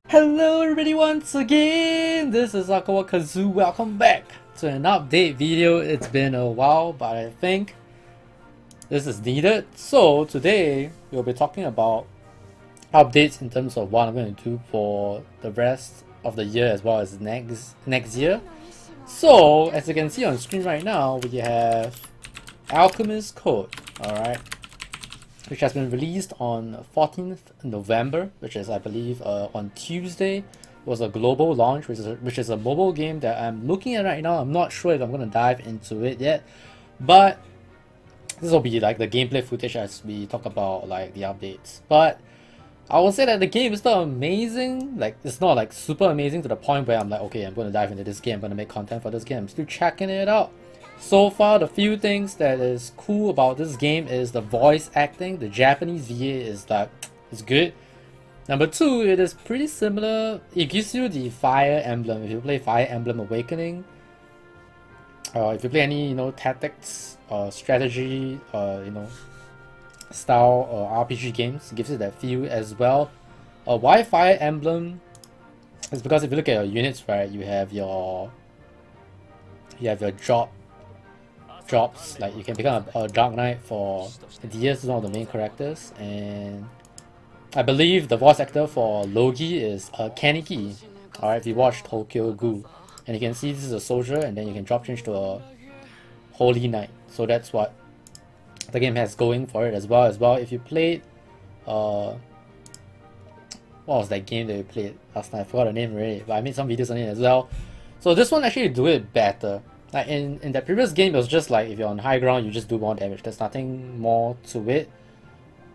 Hello everybody once again, this is AikawaKazu. Welcome back to an update video. It's been a while, but I think this is needed. So today we'll be talking about updates in terms of what I'm going to do for the rest of the year as well as next year. So as you can see on screen right now, we have Alchemist code, alright, which has been released on 14th November, which is I believe on Tuesday. It was a global launch, which is a mobile game that I'm looking at right now. I'm not sure if I'm going to dive into it yet, but this will be like the gameplay footage as we talk about like the updates. But I will say that the game is not amazing. Like, it's not like super amazing to the point where I'm like, okay, I'm going to dive into this game, I'm going to make content for this game. I'm still checking it out. So far, the few things that is cool about this game is the voice acting. The Japanese VA is good. Number two, it is pretty similar. It gives you the Fire Emblem. If you play Fire Emblem Awakening, if you play any tactics, strategy, style RPG games, it gives you that feel as well. Why Fire Emblem is because if you look at your units, right, you have your jobs, like you can become a Dark Knight for DS, is one of the main characters, and I believe the voice actor for Logi is Kaneki. Alright, if you watch Tokyo Ghoul, and you can see this is a soldier and then you can drop change to a Holy Knight. So that's what the game has going for it as well. If you played what was that game that we played last night? I forgot the name already, but I made some videos on it as well. So this one actually do it better. Like in that previous game, it was just like if you're on high ground, you just do more damage. There's nothing more to it.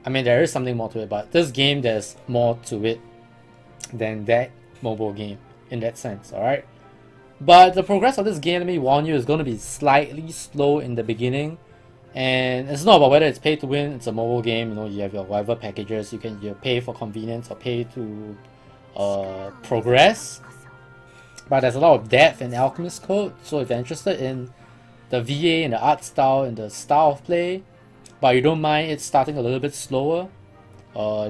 I mean, there is something more to it, but this game, there's more to it than that mobile game in that sense, alright? But the progress of this game, let me warn you, is going to be slightly slow in the beginning. And it's not about whether it's pay to win, it's a mobile game, you have your whatever packages, you pay for convenience or pay to progress. But there's a lot of depth in Alchemist code, so if you're interested in the VA and the art style and the style of play, but you don't mind it starting a little bit slower,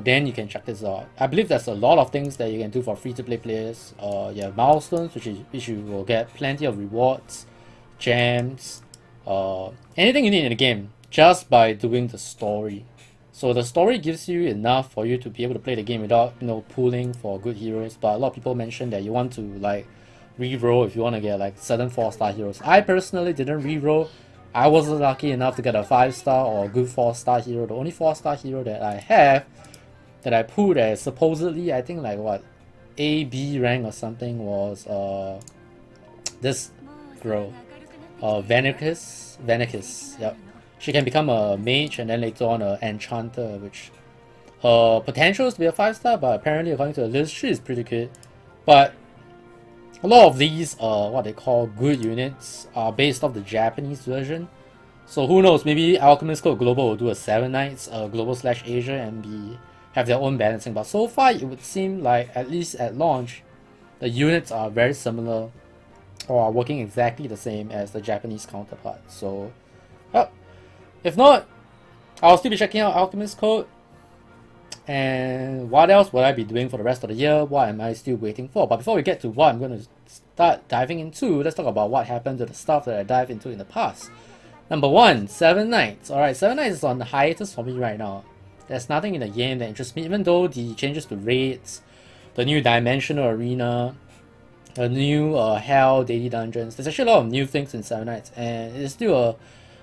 then you can check this out. I believe there's a lot of things that you can do for free-to-play players. You have milestones, which you will get plenty of rewards, gems, anything you need in the game just by doing the story. So the story gives you enough for you to be able to play the game without pulling for good heroes. But a lot of people mention that you want to like reroll if you want to get like certain 4-star heroes. I personally didn't reroll. I wasn't lucky enough to get a 5-star or a good 4-star hero. The only 4-star hero that I have that I pulled as supposedly, I think like what, AB rank or something, was this girl, Vanicus. Yep. She can become a mage and then later on an enchanter, which her potential is to be a 5-star, but apparently according to the list, she is pretty good. But a lot of these, what they call good units, are based off the Japanese version. So who knows, maybe Alchemist Code Global will do a 7 Nights Global/Asia and have their own balancing. But so far, it would seem like, at least at launch, the units are very similar or are working exactly the same as the Japanese counterpart. So, if not, I'll still be checking out Alchemist Code. And what else will I be doing for the rest of the year? What am I still waiting for? But before we get to what I'm going to start diving into, let's talk about what happened to the stuff that I dived into in the past. Number 1, 7 Nights. Alright, 7 Nights is on the hiatus for me right now. There's nothing in the game that interests me, even though the changes to raids, the new dimensional arena, the new hell daily dungeons. There's actually a lot of new things in 7 Nights, and it's still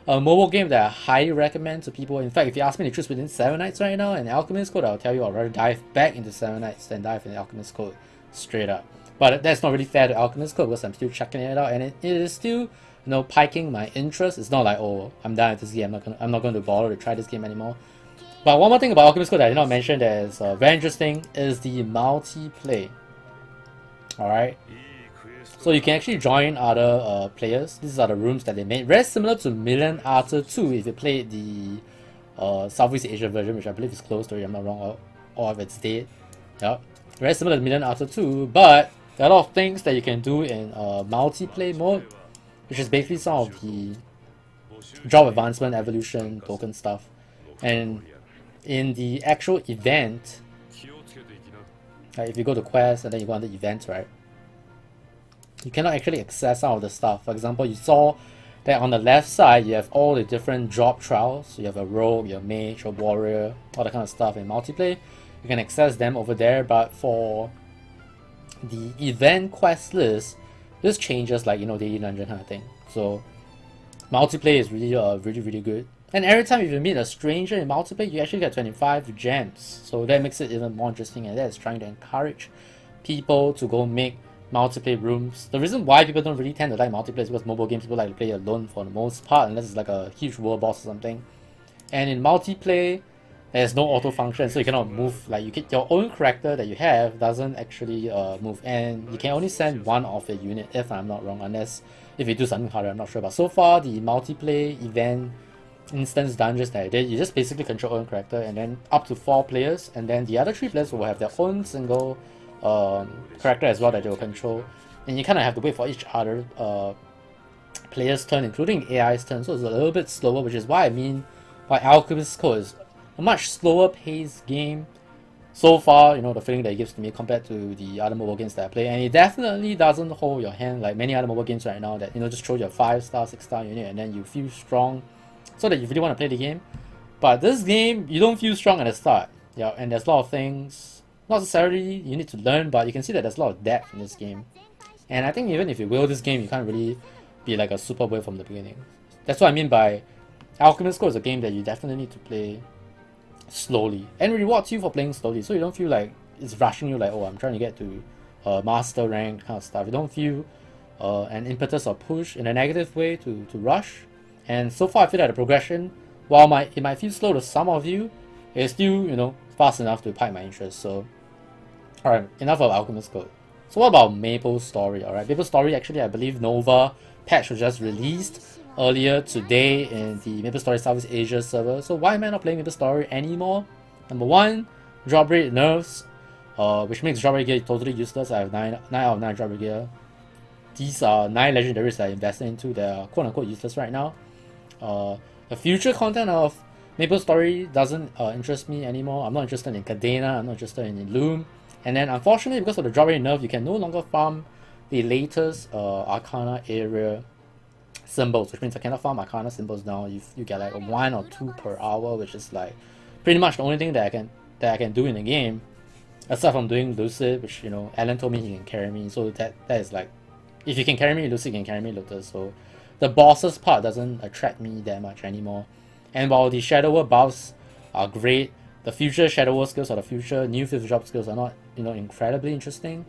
a mobile game that I highly recommend to people. In fact, if you ask me to choose between 7 Nights right now and Alchemist Code, I'll tell you I'd rather dive back into 7 Nights than dive into Alchemist Code straight up. But that's not really fair to Alchemist Code because I'm still checking it out, and it is still piquing my interest. It's not like, oh, I'm done with this game, I'm not going to bother to try this game anymore. But one more thing about Alchemist Code that I did not mention that is very interesting is the multiplayer. Alright. So you can actually join other players. These are the rooms that they made. Very similar to Million Arthur 2 if you played the Southeast Asia version, which I believe is closed already, I'm not wrong, or if it's dead. Yep. Very similar to Million Arthur 2, but there are a lot of things that you can do in multiplayer mode, which is basically some of the job advancement, evolution, token stuff. And in the actual event, if you go to quest and then you go under events, right, you cannot actually access some of the stuff. For example, you saw that on the left side you have all the different job trials. So you have a rogue, your mage, your warrior, all that kind of stuff in multiplayer. You can access them over there, but for the event quest list, this changes like, you know, daily dungeon kind of thing. So multiplayer is really really good. And every time if you meet a stranger in multiplayer, you actually get 25 gems. So that makes it even more interesting, and that is trying to encourage people to go make multiplayer rooms. The reason why people don't really tend to like multiplayer is because mobile games people like to play alone for the most part, unless it's like a huge world boss or something. And in multiplayer, there's no auto function, so you cannot move. Like your own character that you have doesn't actually move, and you can only send one of your unit, if I'm not wrong, unless if you do something harder, I'm not sure. But so far, the multiplayer event instance dungeons that I did, you just basically control your own character, and then up to 4 players, and then the other 3 players will have their own single character as well that they will control, and you kind of have to wait for each other player's turn, including AI's turn, so it's a little bit slower, which is why I mean by Alchemist Code is a much slower paced game so far, you know, the feeling that it gives to me compared to the other mobile games that I play. And it definitely doesn't hold your hand like many other mobile games right now that, you know, just throw your 5-star, 6-star unit and then you feel strong so that you really want to play the game. But this game, you don't feel strong at the start. Yeah, and there's a lot of things, not necessarily you need to learn, but you can see that there's a lot of depth in this game. And I think even if you will this game, you can't really be like a super whale from the beginning. That's what I mean by Alchemist Code is a game that you definitely need to play slowly, and rewards you for playing slowly, so you don't feel like it's rushing you like, oh, I'm trying to get to master rank kind of stuff. You don't feel an impetus or push in a negative way to rush. And so far I feel that the progression, while it might feel slow to some of you, it's still, you know, fast enough to pique my interest. So alright, enough of Alchemist Code. So what about Maple Story? Alright, Maple Story, actually I believe Nova patch was just released earlier today in the Maple Story Southeast Asia server. So why am I not playing Maple Story anymore? Number one, drop rate nerfs, which makes drop rate gear totally useless. I have 9 out of 9 drop rate gear. These are 9 legendaries that I invested into that are quote unquote useless right now. The future content of Maple Story doesn't interest me anymore. I'm not interested in Cadena, I'm not interested in Loom. And then unfortunately, because of the drop rate nerf, you can no longer farm the latest Arcana area symbols, which means I cannot farm Arcana symbols now. You get like 1 or 2 per hour, which is like pretty much the only thing that I can do in the game, aside from doing Lucid, which, you know, Alan told me he can carry me. So that is like, if you can carry me Lucid, you can carry me Lotus. So the bosses part doesn't attract me that much anymore. And while the Shadower buffs are great, the future Shadower skills or the future new 5th job skills are not, you know, incredibly interesting.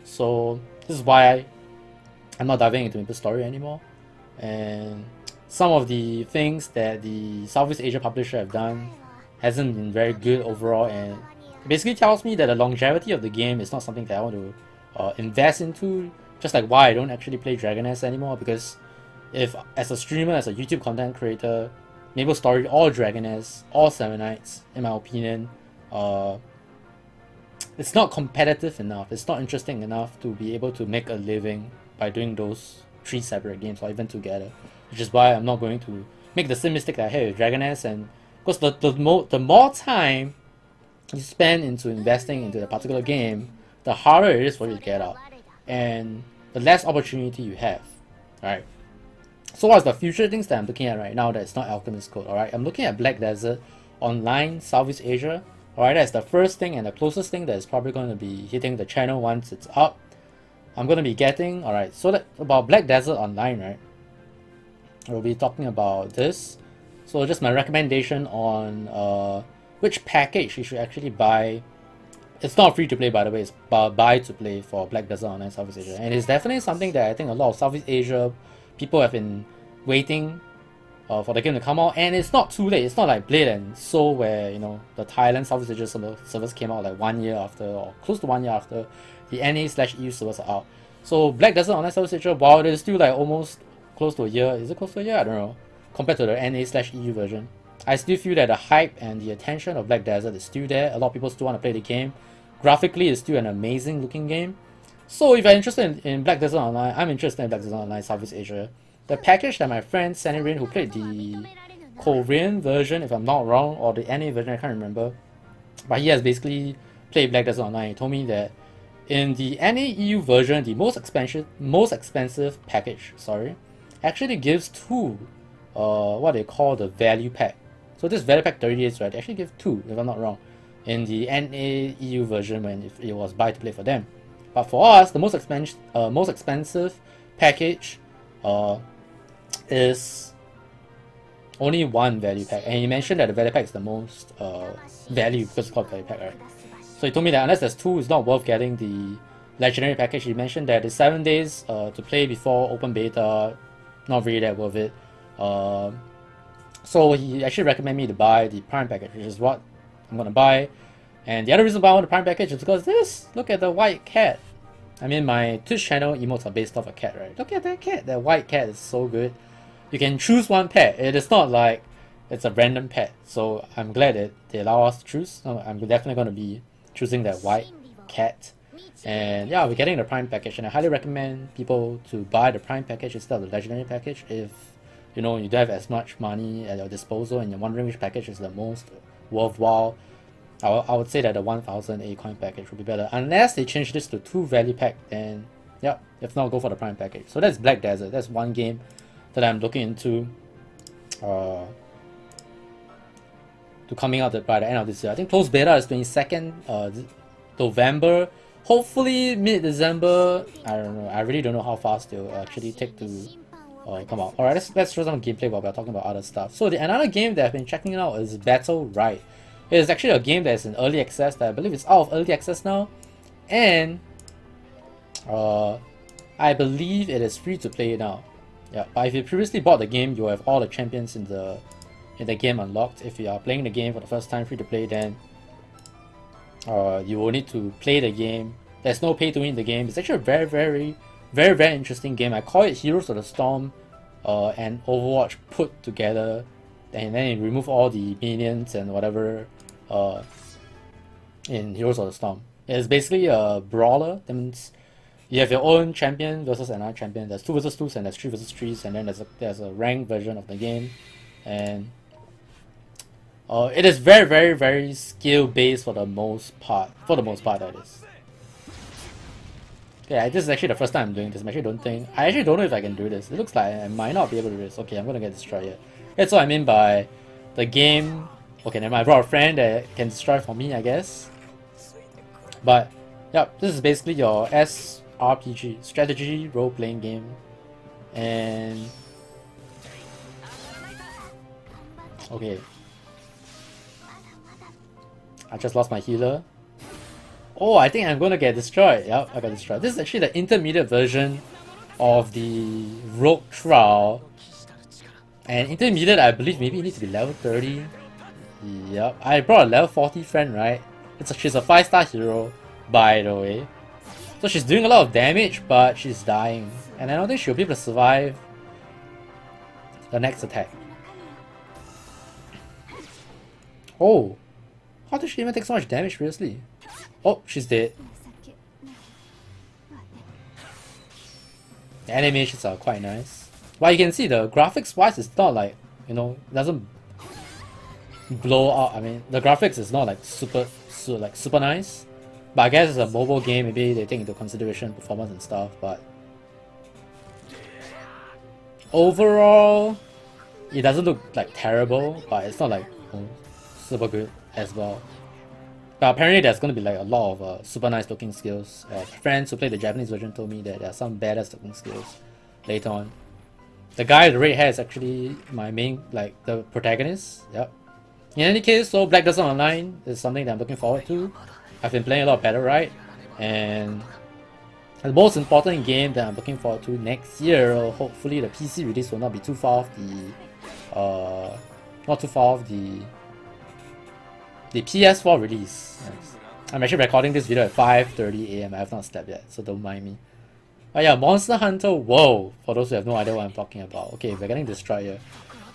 So this is why I'm not diving into Maple Story anymore. And some of the things that the Southeast Asia publisher have done hasn't been very good overall, and it basically tells me that the longevity of the game is not something that I want to invest into, just like why I don't actually play Dragoness anymore. Because if as a streamer, as a YouTube content creator, Maple Story or Dragoness or Seven Knights, in my opinion, it's not competitive enough, it's not interesting enough to be able to make a living by doing those 3 separate games or even together, which is why I'm not going to make the same mistake that I had with Dragoness. And because the more time you spend into investing into a particular game, the harder it is for you to get out, and the less opportunity you have. Alright, so what's the future things that I'm looking at right now that's not Alchemist Code? Alright, I'm looking at Black Desert Online Southeast Asia. Alright, that's the first thing and the closest thing that is probably going to be hitting the channel once it's up. I'm going to be getting, alright, so that about Black Desert Online, right? We'll be talking about this. So just my recommendation on which package you should actually buy. It's not free to play, by the way, it's buy to play for Black Desert Online Southeast Asia. And it's definitely something that I think a lot of Southeast Asia people have been waiting for the game to come out. And it's not too late. It's not like Blade and Soul, where, you know, the Thailand Southeast Asia servers came out like 1 year after, or close to 1 year after the NA/EU servers are out. So Black Desert Online Southeast Asia, while it is still like almost close to a year, is it close to a year? I don't know. Compared to the NA/EU version, I still feel that the hype and the attention of Black Desert is still there. A lot of people still want to play the game. Graphically, it's still an amazing looking game. So if you're interested in Black Desert Online, I'm interested in Black Desert Online Southeast Asia. The package that my friend Sanny Rain, who played the Korean version, if I'm not wrong, or the NA version, I can't remember. But he has basically played Black Desert Online. He told me that in the NA EU version, the most expensive package, actually gives two, what they call the value pack. So this value pack 30 days, right? They actually give two, if I'm not wrong, in the NA EU version when if it was buy to play for them. But for us, the most expensive package is only one value pack, and he mentioned that the value pack is the most value because it's called value pack, right? So he told me that unless there's two, it's not worth getting the legendary package. He mentioned that it's 7 days to play before open beta, not really that worth it. So he actually recommended me to buy the Prime package, which is what I'm gonna buy. And the other reason why I want the Prime package is because look at the white cat. I mean, my Twitch channel emotes are based off a cat, right? Look at that cat. That white cat is so good. You can choose one pet. It is not like it's a random pet. So I'm glad that they allow us to choose. I'm definitely going to be choosing that white cat. And yeah, we're getting the Prime package, and I highly recommend people to buy the Prime package instead of the legendary package if you know you don't have as much money at your disposal and you're wondering which package is the most worthwhile. I would say that the 1000 A coin package would be better, unless they change this to 2 value pack. Then yeah, if not, go for the Prime package. So that's Black Desert. That's one game that I'm looking into to coming out by the end of this year. I think closed beta is 22nd November. Hopefully mid-December. I don't know. I really don't know how fast they'll actually take to come out. Alright, let's show some gameplay while we're talking about other stuff. So another game that I've been checking out is Battlerite. It is actually a game that is in early access, that I believe it's out of early access now, and I believe it is free to play now. Yeah, but if you previously bought the game, you have all the champions in the game unlocked. If you are playing the game for the first time free to play, then you will need to play the game. There's no pay to win in the game. It's actually a very interesting game. I call it Heroes of the Storm and Overwatch put together, and then you remove all the minions and whatever in Heroes of the Storm. It's basically a brawler. That means you have your own champion versus another champion. There's 2 versus 2s and there's 3 versus 3s, and then there's a ranked version of the game, and it is very skill based for the most part. That is. Okay, this is actually the first time I'm doing this. I actually don't know if I can do this. It looks like I might not be able to do this. Okay, I'm gonna get destroyed here. That's what I mean by the game. Okay, never mind. I brought a friend that can destroy for me, I guess. But yeah, this is basically your SRPG, strategy role-playing game, and okay, I just lost my healer. Oh, I think I'm gonna get destroyed. Yep, I got destroyed. This is actually the intermediate version of the Rogue Trial. And intermediate, I believe maybe you need to be level 30. Yep, I brought a level 40 friend, right? She's a 5-star hero, by the way. So she's doing a lot of damage, but she's dying. And I don't think she'll be able to survive the next attack. Oh, how did she even take so much damage, seriously? Oh, she's dead. The animations are quite nice. But you can see the graphics wise, it's not like, you know, it doesn't blow out. I mean, the graphics is not like super nice. But I guess it's a mobile game, maybe they take into consideration performance and stuff, but overall, it doesn't look like terrible, but it's not like super good as well. But apparently there's going to be like a lot of super nice looking skills. Friends who played the Japanese version told me that there are some badass looking skills later on. The guy with the red hair is actually my main, like, the protagonist. Yep. In any case, so Black Desert Online is something that I'm looking forward to. I've been playing a lot of Battlerite, and the most important game that I'm looking forward to next year, hopefully the PC release will not be too far off the PS4 release. Yes. I'm actually recording this video at 5:30 AM. I have not slept yet, so don't mind me. Oh yeah, Monster Hunter World, for those who have no idea what I'm talking about. Okay, we're getting destroyed here.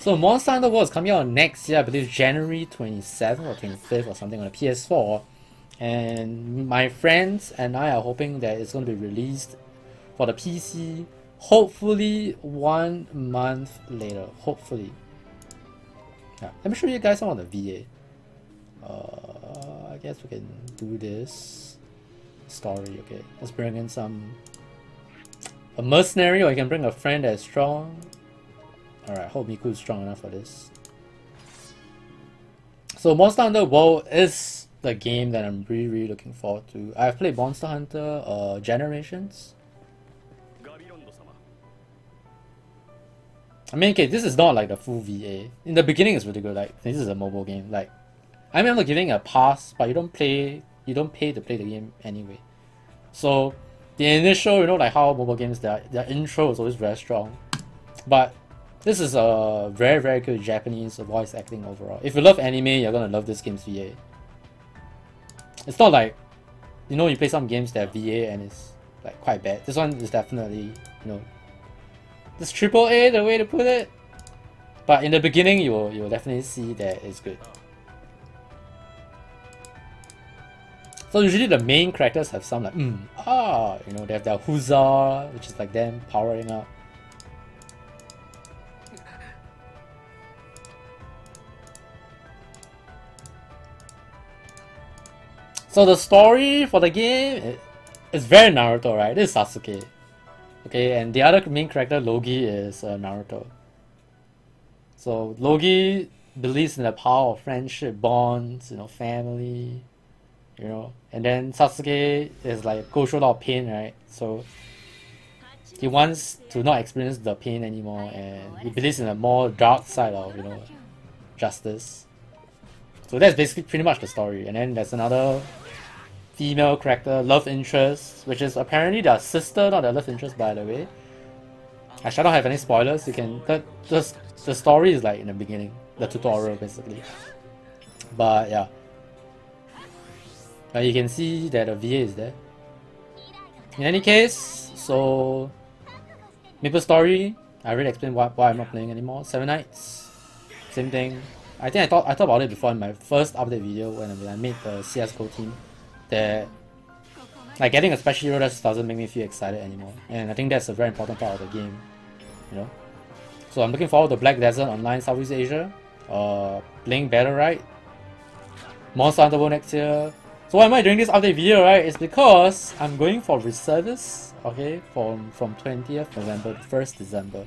So Monster Hunter World is coming out next year, I believe January 27th or 25th or something on the PS4. And my friends and I are hoping that it's going to be released for the PC, hopefully 1 month later. Hopefully. Yeah, let me show you guys some of the VA. I guess we can do this story. Okay, let's bring in a mercenary, or you can bring a friend that's strong. Alright, hope Miku is strong enough for this. So Monster Hunter World is the game that I'm really looking forward to. I've played Monster Hunter Generations. I mean, okay, this is not like the full VA. In the beginning it's really good, like this is a mobile game. Like I remember giving a pass, but you don't pay to play the game anyway. So the initial, you know, like how mobile games, their intro is always very strong. But this is a very good Japanese voice acting overall. If you love anime, you're gonna love this game's VA. It's not like, you know, you play some games that have VA and it's like quite bad. This one is definitely, you know, this AAA, the way to put it. But in the beginning, you'll definitely see that it's good. So usually the main characters have some like, you know, they have their huzzah, which is like them powering up. So the story for the game is very Naruto, right? This is Sasuke. Okay, and the other main character, Logi, is Naruto. So Logi believes in the power of friendship, bonds, you know, family, you know. And then Sasuke is like go through a lot of pain, right? So he wants to not experience the pain anymore, and he believes in a more dark side of, you know, justice. So that's basically pretty much the story. And then there's another female character, love interest, which is apparently their sister, not their love interest, by the way. I shall not have any spoilers. You can the story is like in the beginning, the tutorial basically. But yeah, you can see that the VA is there. In any case, so Maple Story, I already explained why I'm not playing anymore. Seven Nights, same thing. I think I thought about it before in my first update video when I made the CS:GO team. That like getting a special hero just doesn't make me feel excited anymore, and I think that's a very important part of the game, you know. So I'm looking forward to Black Desert Online Southeast Asia, playing Battlerite, Monster Hunter World next year. So why am I doing this update video, right? It's because I'm going for Reservist, okay, from 20th November to 1st December.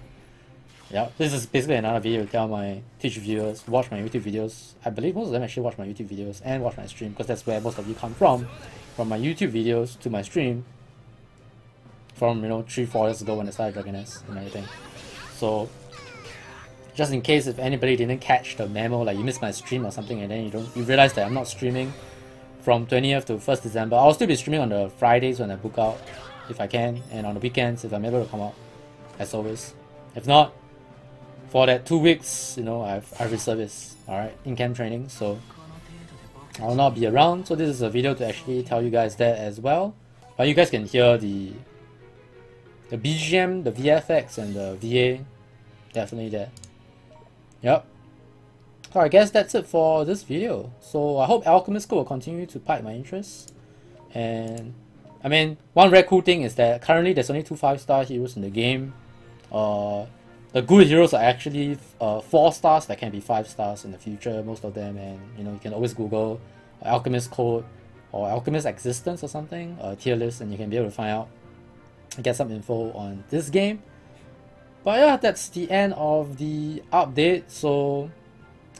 Yeah, this is basically another video to tell my Twitch viewers, watch my YouTube videos. I believe most of them actually watch my YouTube videos and watch my stream, because that's where most of you come from my YouTube videos to my stream. From, you know, 3-4 years ago when I started Dragon S and everything. So just in case if anybody didn't catch the memo, like you missed my stream or something, and then you realize that I'm not streaming from 20th to 1st December. I'll still be streaming on the Fridays when I book out, if I can, and on the weekends if I'm able to come out, as always. If not, for that 2 weeks, you know, I've Reservist, alright, in-camp training, so I'll not be around. So this is a video to actually tell you guys that as well. But you guys can hear the BGM, the VFX, and the VA, definitely there. Yep. So I guess that's it for this video. So I hope Alchemist will continue to pique my interest. And I mean, one very cool thing is that currently there's only 2 5-star heroes in the game. The good heroes are actually 4 stars that can be 5 stars in the future, most of them, and you know, you can always Google Alchemist code or Alchemist existence or something, tier list, and you can be able to find out, get some info on this game. But yeah, that's the end of the update. So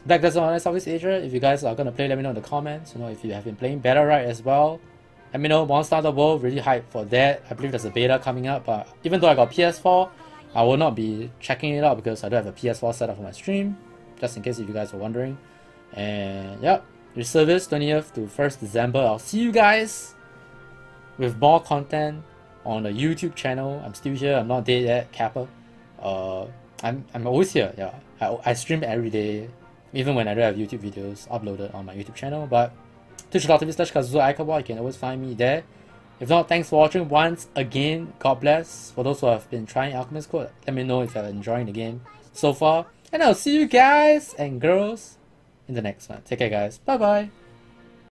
Black Desert Online Southeast Asia, if you guys are gonna play, let me know in the comments. You know, if you have been playing Battlerite as well, let me know. Monster Hunter World, really hyped for that. I believe there's a beta coming up, but even though I got PS4, I will not be checking it out because I don't have a PS4 set up for my stream, just in case if you guys were wondering. And yeah, Reservist 20th to 1st December. I'll see you guys with more content on the YouTube channel. I'm still here, I'm not dead yet, Kappa. I'm always here, yeah. I stream every day, even when I don't have YouTube videos uploaded on my YouTube channel. But twitch.tv/Kazu Aikawa, you can always find me there. If not, thanks for watching once again. God bless. For those who have been trying Alchemist code, let me know if you're enjoying the game so far. And I'll see you guys and girls in the next one. Take care, guys. Bye bye.